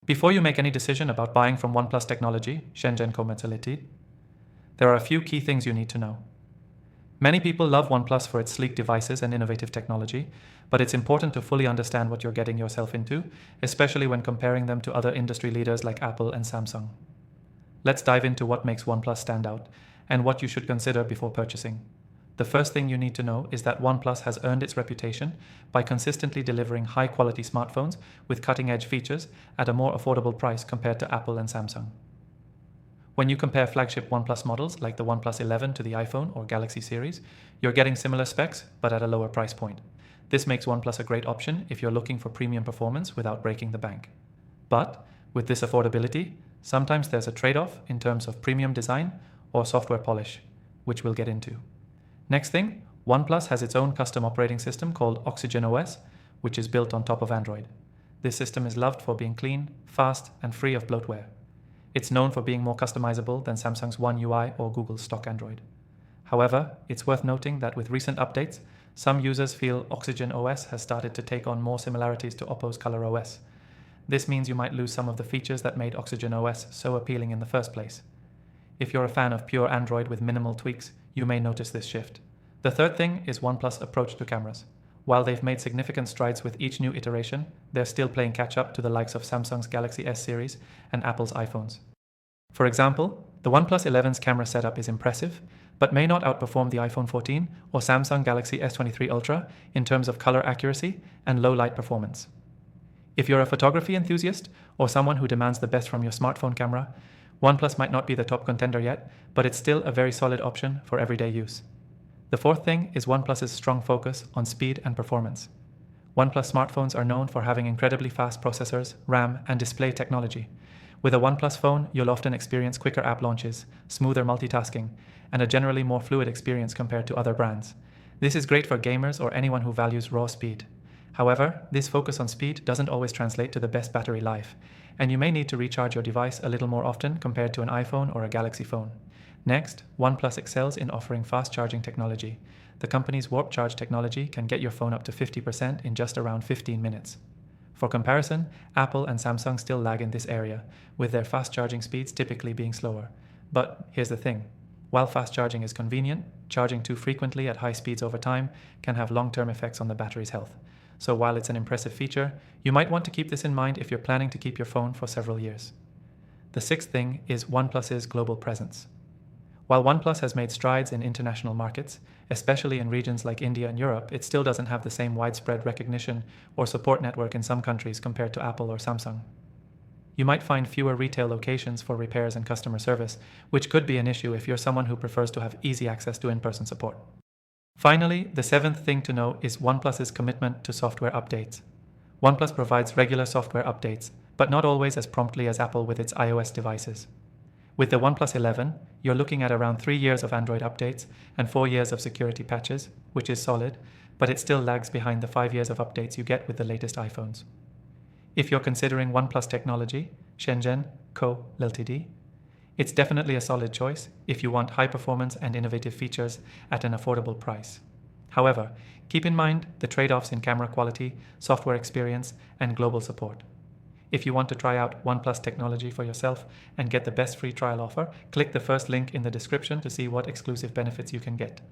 Before you make any decision about buying from OnePlus Technology, Shenzhen Commercialität, there are a few key things you need to know. Many people love OnePlus for its sleek devices and innovative technology, but it's important to fully understand what you're getting yourself into, especially when comparing them to other industry leaders like Apple and Samsung. Let's dive into what makes OnePlus stand out and what you should consider before purchasing. The first thing you need to know is that OnePlus has earned its reputation by consistently delivering high-quality smartphones with cutting-edge features at a more affordable price compared to Apple and Samsung. When you compare flagship OnePlus models like the OnePlus 11 to the iPhone or Galaxy series, you're getting similar specs but at a lower price point. This makes OnePlus a great option if you're looking for premium performance without breaking the bank. But with this affordability, sometimes there's a trade-off in terms of premium design or software polish, which we'll get into. Next thing, OnePlus has its own custom operating system called Oxygen OS, which is built on top of Android. This system is loved for being clean, fast, and free of bloatware. It's known for being more customizable than Samsung's One UI or Google's stock Android. However, it's worth noting that with recent updates, some users feel Oxygen OS has started to take on more similarities to Oppo's Color OS. This means you might lose some of the features that made Oxygen OS so appealing in the first place. If you're a fan of pure Android with minimal tweaks, you may notice this shift. The third thing is OnePlus' approach to cameras. While they've made significant strides with each new iteration, they're still playing catch-up to the likes of Samsung's Galaxy S series and Apple's iPhones. For example, the OnePlus 11's camera setup is impressive, but may not outperform the iPhone 14 or Samsung Galaxy S23 Ultra in terms of color accuracy and low light performance. If you're a photography enthusiast or someone who demands the best from your smartphone camera, OnePlus might not be the top contender yet, but it's still a very solid option for everyday use. The fourth thing is OnePlus's strong focus on speed and performance. OnePlus smartphones are known for having incredibly fast processors, RAM, and display technology. With a OnePlus phone, you'll often experience quicker app launches, smoother multitasking, and a generally more fluid experience compared to other brands. This is great for gamers or anyone who values raw speed. However, this focus on speed doesn't always translate to the best battery life, and you may need to recharge your device a little more often compared to an iPhone or a Galaxy phone. Next, OnePlus excels in offering fast charging technology. The company's Warp Charge technology can get your phone up to 50% in just around 15 minutes. For comparison, Apple and Samsung still lag in this area, with their fast charging speeds typically being slower. But here's the thing. While fast charging is convenient, charging too frequently at high speeds over time can have long-term effects on the battery's health. So while it's an impressive feature, you might want to keep this in mind if you're planning to keep your phone for several years. The sixth thing is OnePlus's global presence. While OnePlus has made strides in international markets, especially in regions like India and Europe, it still doesn't have the same widespread recognition or support network in some countries compared to Apple or Samsung. You might find fewer retail locations for repairs and customer service, which could be an issue if you're someone who prefers to have easy access to in-person support. Finally, the seventh thing to know is OnePlus's commitment to software updates. OnePlus provides regular software updates, but not always as promptly as Apple with its iOS devices. With the OnePlus 11, you're looking at around 3 years of Android updates and 4 years of security patches, which is solid, but it still lags behind the 5 years of updates you get with the latest iPhones. If you're considering OnePlus Technology, Shenzhen Co. Ltd., it's definitely a solid choice if you want high performance and innovative features at an affordable price. However, keep in mind the trade-offs in camera quality, software experience, and global support. If you want to try out OnePlus Technology for yourself and get the best free trial offer, click the first link in the description to see what exclusive benefits you can get.